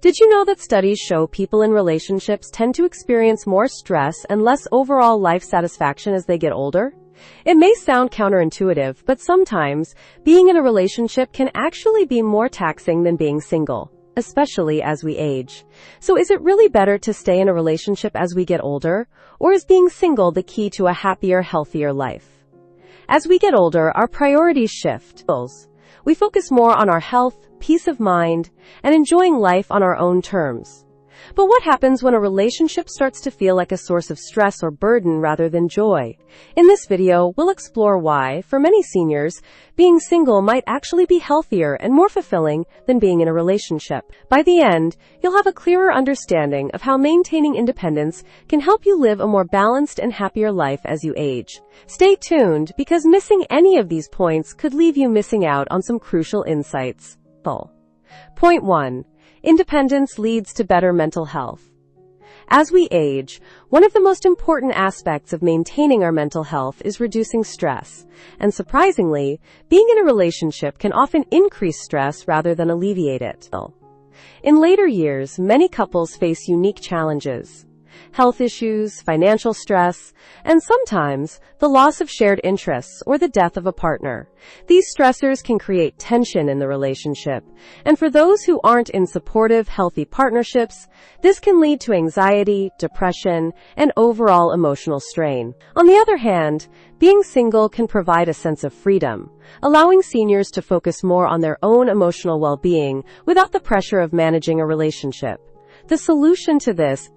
Did you know that studies show people in relationships tend to experience more stress and less overall life satisfaction as they get older? It may sound counterintuitive, but sometimes being in a relationship can actually be more taxing than being single, especially as we age. So is it really better to stay in a relationship as we get older, or is being single the key to a happier, healthier life? As we get older, our priorities shift. We focus more on our health, peace of mind, and enjoying life on our own terms. But what happens when a relationship starts to feel like a source of stress or burden rather than joy? In this video, we'll explore why, for many seniors, being single might actually be healthier and more fulfilling than being in a relationship. By the end, you'll have a clearer understanding of how maintaining independence can help you live a more balanced and happier life as you age. Stay tuned, because missing any of these points could leave you missing out on some crucial insights. Point 1. Independence leads to better mental health. As we age, one of the most important aspects of maintaining our mental health is reducing stress. And surprisingly, being in a relationship can often increase stress rather than alleviate it. In later years, many couples face unique challenges. Health issues, financial stress, and sometimes the loss of shared interests or the death of a partner. These stressors can create tension in the relationship, and for those who aren't in supportive, healthy partnerships, this can lead to anxiety, depression, and overall emotional strain. On the other hand, being single can provide a sense of freedom, allowing seniors to focus more on their own emotional well-being without the pressure of managing a relationship. The solution to this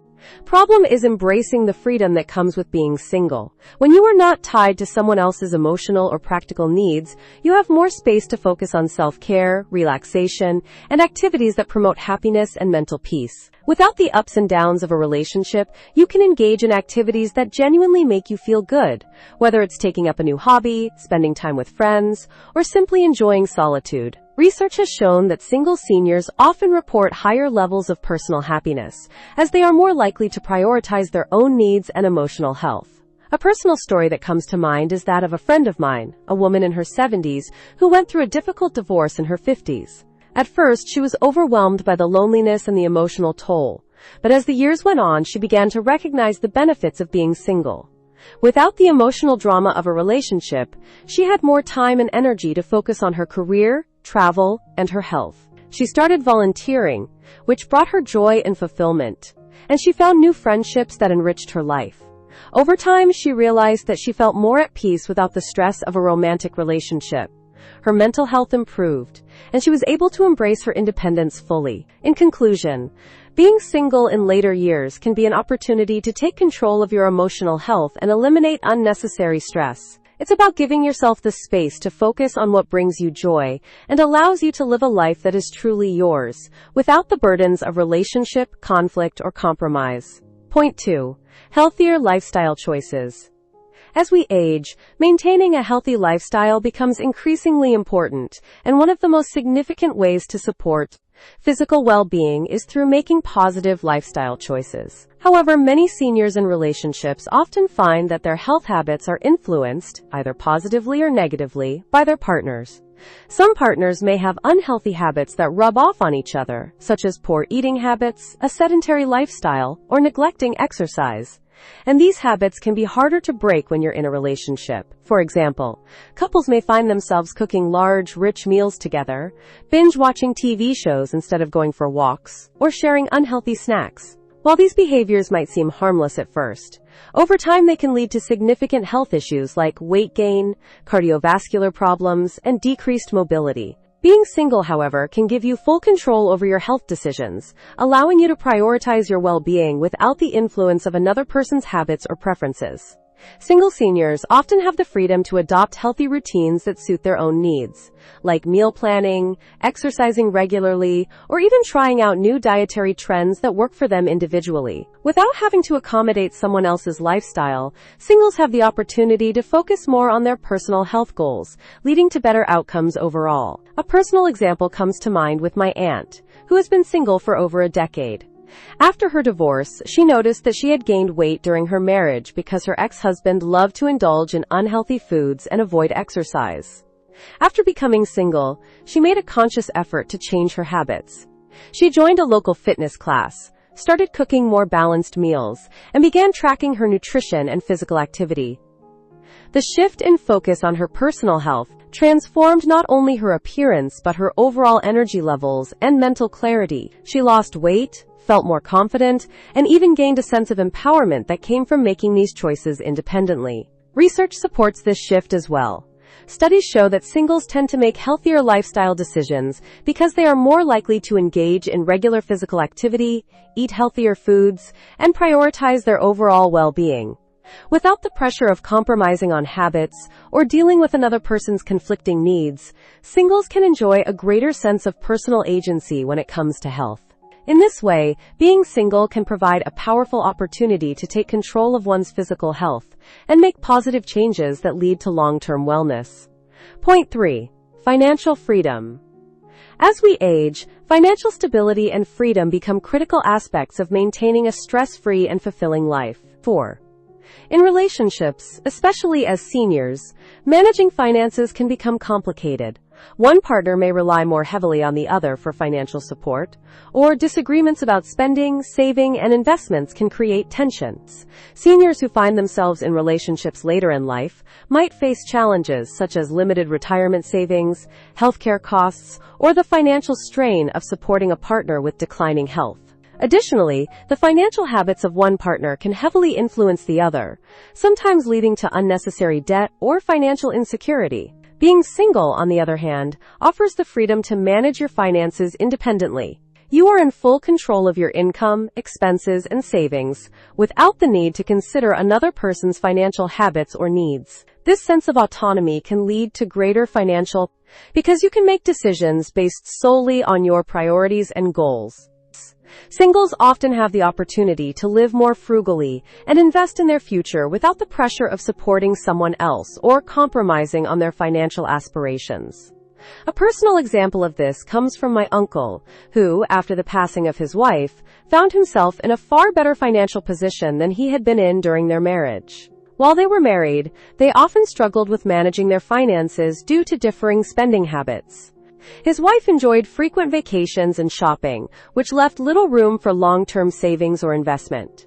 problem is embracing the freedom that comes with being single. When you are not tied to someone else's emotional or practical needs, you have more space to focus on self-care, relaxation, and activities that promote happiness and mental peace. Without the ups and downs of a relationship, you can engage in activities that genuinely make you feel good, whether it's taking up a new hobby, spending time with friends, or simply enjoying solitude. Research has shown that single seniors often report higher levels of personal happiness, as they are more likely to prioritize their own needs and emotional health. A personal story that comes to mind is that of a friend of mine, a woman in her 70s, who went through a difficult divorce in her 50s. At first, she was overwhelmed by the loneliness and the emotional toll, but as the years went on, she began to recognize the benefits of being single. Without the emotional drama of a relationship, she had more time and energy to focus on her career, travel, and her health. She started volunteering, which brought her joy and fulfillment, and she found new friendships that enriched her life. Over time, she realized that she felt more at peace without the stress of a romantic relationship. Her mental health improved, and she was able to embrace her independence fully. In conclusion, being single in later years can be an opportunity to take control of your emotional health and eliminate unnecessary stress. It's about giving yourself the space to focus on what brings you joy and allows you to live a life that is truly yours, without the burdens of relationship, conflict, or compromise. Point 2. Healthier lifestyle choices. As we age, maintaining a healthy lifestyle becomes increasingly important, and one of the most significant ways to support physical well-being is through making positive lifestyle choices. However, many seniors in relationships often find that their health habits are influenced, either positively or negatively, by their partners. Some partners may have unhealthy habits that rub off on each other, such as poor eating habits, a sedentary lifestyle, or neglecting exercise. And these habits can be harder to break when you're in a relationship. For example, couples may find themselves cooking large, rich meals together, binge-watching TV shows instead of going for walks, or sharing unhealthy snacks. While these behaviors might seem harmless at first, over time they can lead to significant health issues like weight gain, cardiovascular problems, and decreased mobility. Being single, however, can give you full control over your health decisions, allowing you to prioritize your well-being without the influence of another person's habits or preferences. Single seniors often have the freedom to adopt healthy routines that suit their own needs, like meal planning, exercising regularly, or even trying out new dietary trends that work for them individually. Without having to accommodate someone else's lifestyle, singles have the opportunity to focus more on their personal health goals, leading to better outcomes overall. A personal example comes to mind with my aunt, who has been single for over a decade. After her divorce, she noticed that she had gained weight during her marriage because her ex-husband loved to indulge in unhealthy foods and avoid exercise. After becoming single, she made a conscious effort to change her habits. She joined a local fitness class, started cooking more balanced meals, and began tracking her nutrition and physical activity. The shift in focus on her personal health transformed not only her appearance but her overall energy levels and mental clarity. She lost weight, felt more confident, and even gained a sense of empowerment that came from making these choices independently. Research supports this shift as well. Studies show that singles tend to make healthier lifestyle decisions because they are more likely to engage in regular physical activity, eat healthier foods, and prioritize their overall well-being. Without the pressure of compromising on habits or dealing with another person's conflicting needs, singles can enjoy a greater sense of personal agency when it comes to health. In this way, being single can provide a powerful opportunity to take control of one's physical health and make positive changes that lead to long-term wellness. Point 3. Financial freedom. As we age, financial stability and freedom become critical aspects of maintaining a stress-free and fulfilling life. 4. In relationships, especially as seniors, managing finances can become complicated. One partner may rely more heavily on the other for financial support, or disagreements about spending, saving, and investments can create tensions. Seniors who find themselves in relationships later in life might face challenges such as limited retirement savings, healthcare costs, or the financial strain of supporting a partner with declining health. Additionally, the financial habits of one partner can heavily influence the other, sometimes leading to unnecessary debt or financial insecurity. Being single, on the other hand, offers the freedom to manage your finances independently. You are in full control of your income, expenses, and savings, without the need to consider another person's financial habits or needs. This sense of autonomy can lead to greater financial because you can make decisions based solely on your priorities and goals. Singles often have the opportunity to live more frugally and invest in their future without the pressure of supporting someone else or compromising on their financial aspirations. A personal example of this comes from my uncle, who, after the passing of his wife, found himself in a far better financial position than he had been in during their marriage. While they were married, they often struggled with managing their finances due to differing spending habits. His wife enjoyed frequent vacations and shopping, which left little room for long-term savings or investment.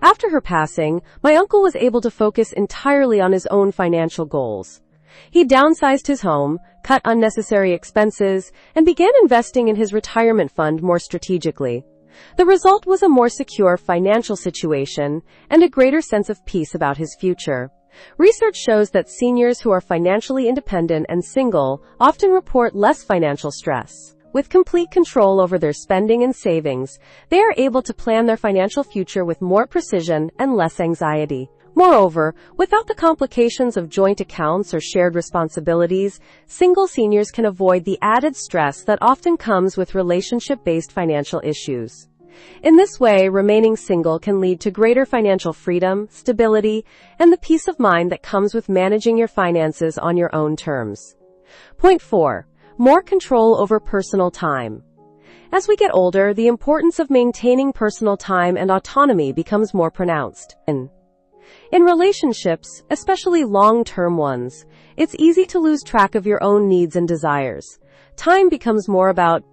After her passing, my uncle was able to focus entirely on his own financial goals. He downsized his home, cut unnecessary expenses, and began investing in his retirement fund more strategically. The result was a more secure financial situation and a greater sense of peace about his future. Research shows that seniors who are financially independent and single often report less financial stress. With complete control over their spending and savings, they are able to plan their financial future with more precision and less anxiety. Moreover, without the complications of joint accounts or shared responsibilities, single seniors can avoid the added stress that often comes with relationship-based financial issues. In this way, remaining single can lead to greater financial freedom, stability, and the peace of mind that comes with managing your finances on your own terms. Point 4. More control over personal time. As we get older, the importance of maintaining personal time and autonomy becomes more pronounced. In relationships, especially long-term ones, it's easy to lose track of your own needs and desires. Time becomes more about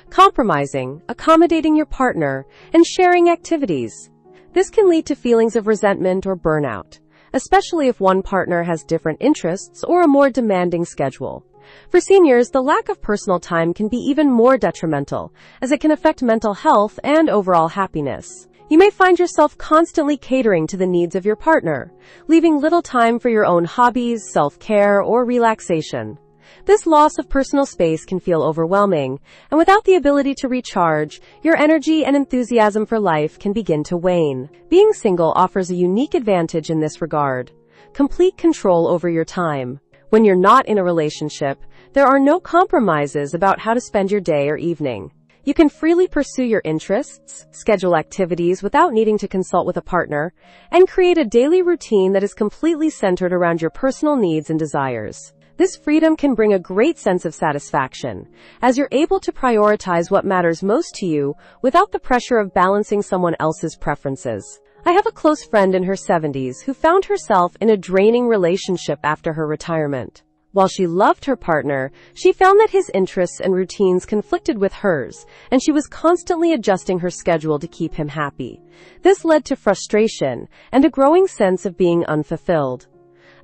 compromising, accommodating your partner, and sharing activities. This can lead to feelings of resentment or burnout, especially if one partner has different interests or a more demanding schedule. For seniors, the lack of personal time can be even more detrimental, as it can affect mental health and overall happiness. You may find yourself constantly catering to the needs of your partner, leaving little time for your own hobbies, self-care, or relaxation. This loss of personal space can feel overwhelming, and without the ability to recharge, your energy and enthusiasm for life can begin to wane. Being single offers a unique advantage in this regard: complete control over your time. When you're not in a relationship, there are no compromises about how to spend your day or evening. You can freely pursue your interests, schedule activities without needing to consult with a partner, and create a daily routine that is completely centered around your personal needs and desires. This freedom can bring a great sense of satisfaction, as you're able to prioritize what matters most to you without the pressure of balancing someone else's preferences. I have a close friend in her 70s who found herself in a draining relationship after her retirement. While she loved her partner, she found that his interests and routines conflicted with hers, and she was constantly adjusting her schedule to keep him happy. This led to frustration and a growing sense of being unfulfilled.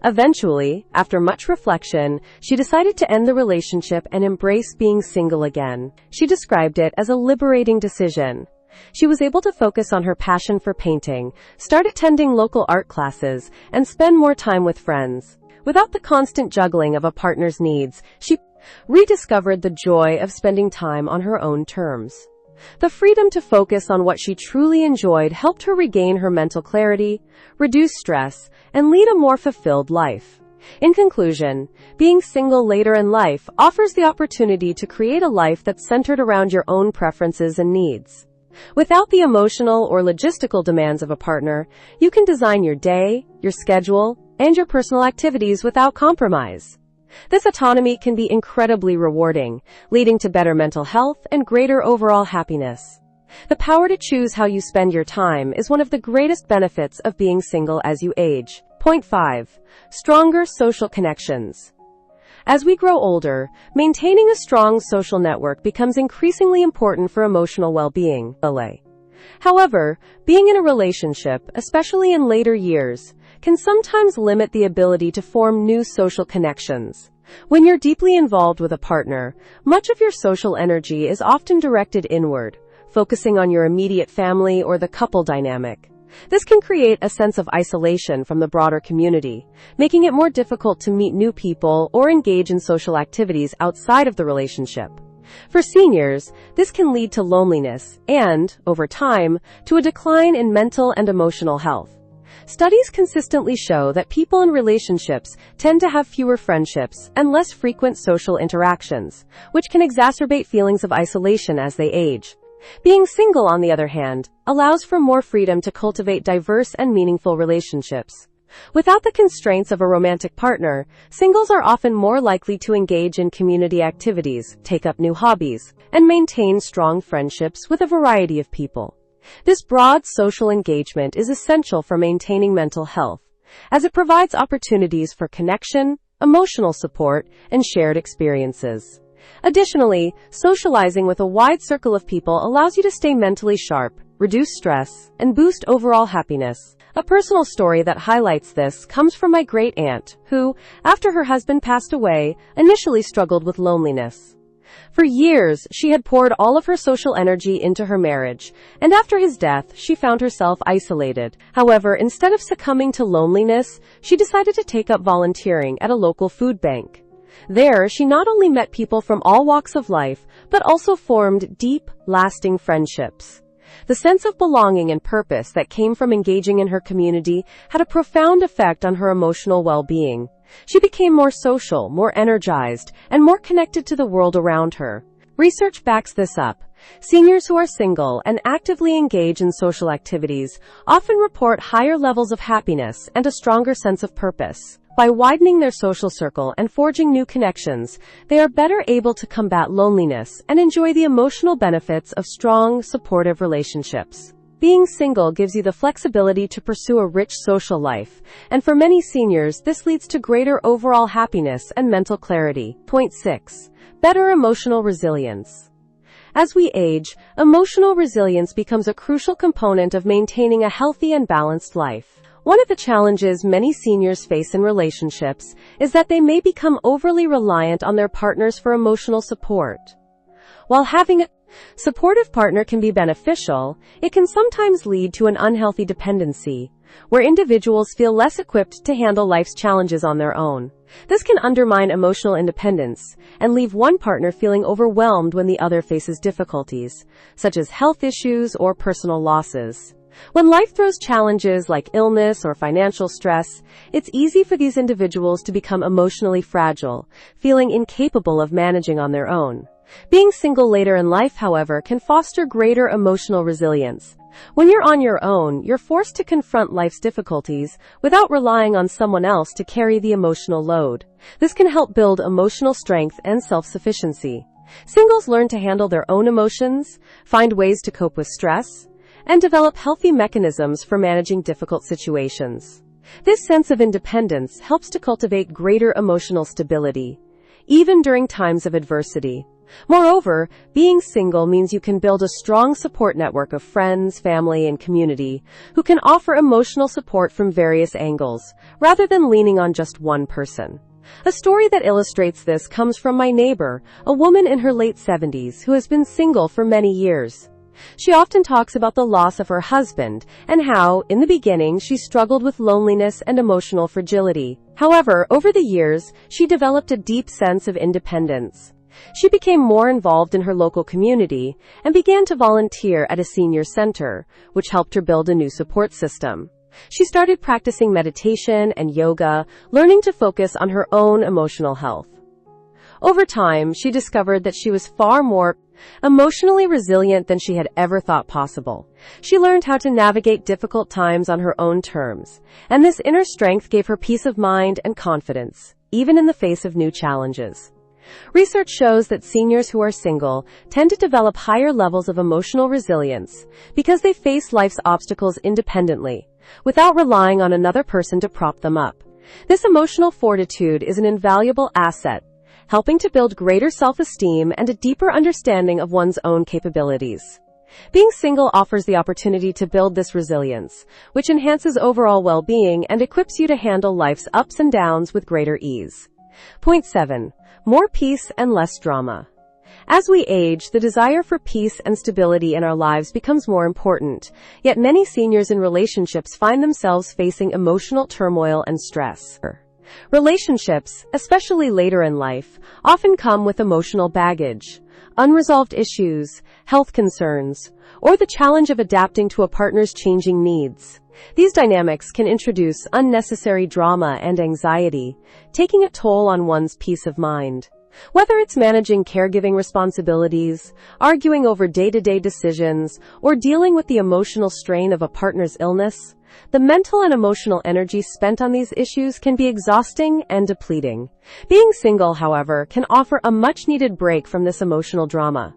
Eventually, after much reflection, she decided to end the relationship and embrace being single again. She described it as a liberating decision. She was able to focus on her passion for painting, start attending local art classes, and spend more time with friends. Without the constant juggling of a partner's needs, she rediscovered the joy of spending time on her own terms. The freedom to focus on what she truly enjoyed helped her regain her mental clarity, reduce stress, and lead a more fulfilled life. In conclusion, being single later in life offers the opportunity to create a life that's centered around your own preferences and needs. Without the emotional or logistical demands of a partner, you can design your day, your schedule, and your personal activities without compromise. This autonomy can be incredibly rewarding, leading to better mental health and greater overall happiness. The power to choose how you spend your time is one of the greatest benefits of being single as you age. Point 5. Stronger social connections. As we grow older, maintaining a strong social network becomes increasingly important for emotional well-being. However, being in a relationship, especially in later years, can sometimes limit the ability to form new social connections. When you're deeply involved with a partner, much of your social energy is often directed inward, focusing on your immediate family or the couple dynamic. This can create a sense of isolation from the broader community, making it more difficult to meet new people or engage in social activities outside of the relationship. For seniors, this can lead to loneliness and, over time, to a decline in mental and emotional health. Studies consistently show that people in relationships tend to have fewer friendships and less frequent social interactions, which can exacerbate feelings of isolation as they age. Being single, on the other hand, allows for more freedom to cultivate diverse and meaningful relationships. Without the constraints of a romantic partner, singles are often more likely to engage in community activities, take up new hobbies, and maintain strong friendships with a variety of people. This broad social engagement is essential for maintaining mental health, as it provides opportunities for connection, emotional support, and shared experiences. Additionally, socializing with a wide circle of people allows you to stay mentally sharp, reduce stress, and boost overall happiness. A personal story that highlights this comes from my great-aunt, who, after her husband passed away, initially struggled with loneliness. For years, she had poured all of her social energy into her marriage, and after his death, she found herself isolated. However, instead of succumbing to loneliness, she decided to take up volunteering at a local food bank. There, she not only met people from all walks of life, but also formed deep, lasting friendships. The sense of belonging and purpose that came from engaging in her community had a profound effect on her emotional well-being. She became more social, more energized, and more connected to the world around her. Research backs this up. Seniors who are single and actively engage in social activities often report higher levels of happiness and a stronger sense of purpose. By widening their social circle and forging new connections, they are better able to combat loneliness and enjoy the emotional benefits of strong, supportive relationships. Being single gives you the flexibility to pursue a rich social life, and for many seniors, this leads to greater overall happiness and mental clarity. Point 6. Better emotional resilience. As we age, emotional resilience becomes a crucial component of maintaining a healthy and balanced life. One of the challenges many seniors face in relationships is that they may become overly reliant on their partners for emotional support. While having a supportive partner can be beneficial, it can sometimes lead to an unhealthy dependency, where individuals feel less equipped to handle life's challenges on their own. This can undermine emotional independence and leave one partner feeling overwhelmed when the other faces difficulties, such as health issues or personal losses. When life throws challenges like illness or financial stress, it's easy for these individuals to become emotionally fragile, feeling incapable of managing on their own. Being single later in life, however, can foster greater emotional resilience. When you're on your own, you're forced to confront life's difficulties without relying on someone else to carry the emotional load. This can help build emotional strength and self-sufficiency. Singles learn to handle their own emotions, find ways to cope with stress, and develop healthy mechanisms for managing difficult situations. This sense of independence helps to cultivate greater emotional stability, even during times of adversity. Moreover, being single means you can build a strong support network of friends, family, and community who can offer emotional support from various angles, rather than leaning on just one person. A story that illustrates this comes from my neighbor, a woman in her late 70s who has been single for many years. She often talks about the loss of her husband and how, in the beginning, she struggled with loneliness and emotional fragility. However, over the years, she developed a deep sense of independence. She became more involved in her local community and began to volunteer at a senior center, which helped her build a new support system. She started practicing meditation and yoga, learning to focus on her own emotional health. Over time, she discovered that she was far more emotionally resilient than she had ever thought possible. She learned how to navigate difficult times on her own terms, and this inner strength gave her peace of mind and confidence, even in the face of new challenges. Research shows that seniors who are single tend to develop higher levels of emotional resilience because they face life's obstacles independently, without relying on another person to prop them up. This emotional fortitude is an invaluable asset, helping to build greater self-esteem and a deeper understanding of one's own capabilities. Being single offers the opportunity to build this resilience, which enhances overall well-being and equips you to handle life's ups and downs with greater ease. Point 7. More peace and less drama. As we age, the desire for peace and stability in our lives becomes more important, yet many seniors in relationships find themselves facing emotional turmoil and stress. Relationships, especially later in life, often come with emotional baggage, unresolved issues, health concerns, or the challenge of adapting to a partner's changing needs. These dynamics can introduce unnecessary drama and anxiety, taking a toll on one's peace of mind. Whether it's managing caregiving responsibilities, arguing over day-to-day decisions, or dealing with the emotional strain of a partner's illness, the mental and emotional energy spent on these issues can be exhausting and depleting. Being single, however, can offer a much-needed break from this emotional drama.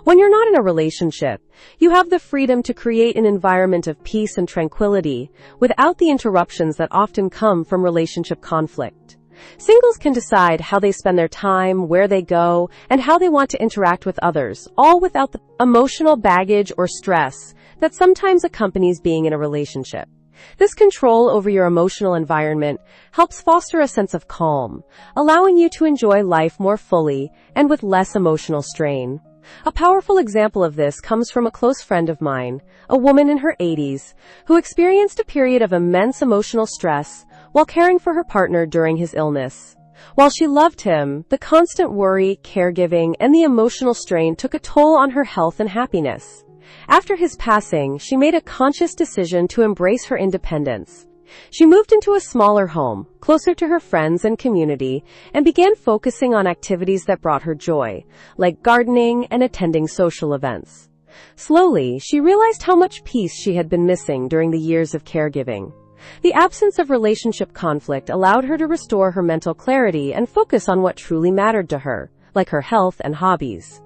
When you're not in a relationship, you have the freedom to create an environment of peace and tranquility without the interruptions that often come from relationship conflict. Singles can decide how they spend their time, where they go, and how they want to interact with others, all without the emotional baggage or stress that sometimes accompanies being in a relationship. This control over your emotional environment helps foster a sense of calm, allowing you to enjoy life more fully and with less emotional strain. A powerful example of this comes from a close friend of mine, a woman in her 80s, who experienced a period of immense emotional stress while caring for her partner during his illness. While she loved him, the constant worry, caregiving, and the emotional strain took a toll on her health and happiness. After his passing, she made a conscious decision to embrace her independence. She moved into a smaller home, closer to her friends and community, and began focusing on activities that brought her joy, like gardening and attending social events. Slowly, she realized how much peace she had been missing during the years of caregiving. The absence of relationship conflict allowed her to restore her mental clarity and focus on what truly mattered to her, like her health and hobbies.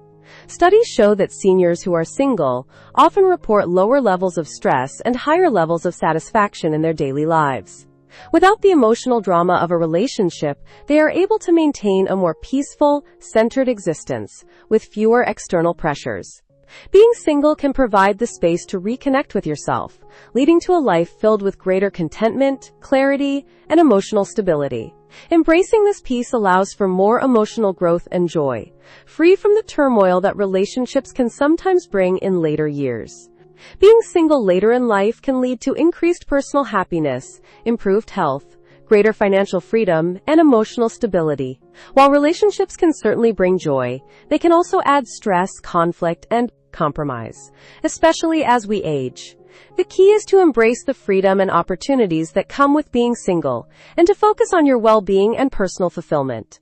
Studies show that seniors who are single often report lower levels of stress and higher levels of satisfaction in their daily lives. Without the emotional drama of a relationship, they are able to maintain a more peaceful, centered existence with fewer external pressures. Being single can provide the space to reconnect with yourself, leading to a life filled with greater contentment, clarity, and emotional stability. Embracing this peace allows for more emotional growth and joy, free from the turmoil that relationships can sometimes bring in later years. Being single later in life can lead to increased personal happiness, improved health, greater financial freedom, and emotional stability. While relationships can certainly bring joy, they can also add stress, conflict, and compromise, especially as we age. The key is to embrace the freedom and opportunities that come with being single, and to focus on your well-being and personal fulfillment.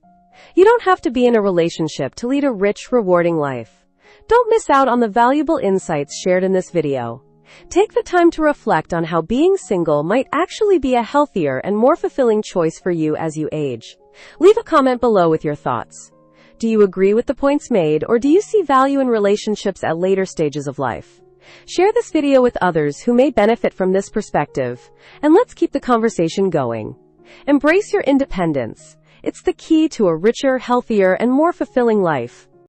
You don't have to be in a relationship to lead a rich, rewarding life. Don't miss out on the valuable insights shared in this video. Take the time to reflect on how being single might actually be a healthier and more fulfilling choice for you as you age. Leave a comment below with your thoughts. Do you agree with the points made, or do you see value in relationships at later stages of life? Share this video with others who may benefit from this perspective, and let's keep the conversation going. Embrace your independence. It's the key to a richer, healthier, and more fulfilling life.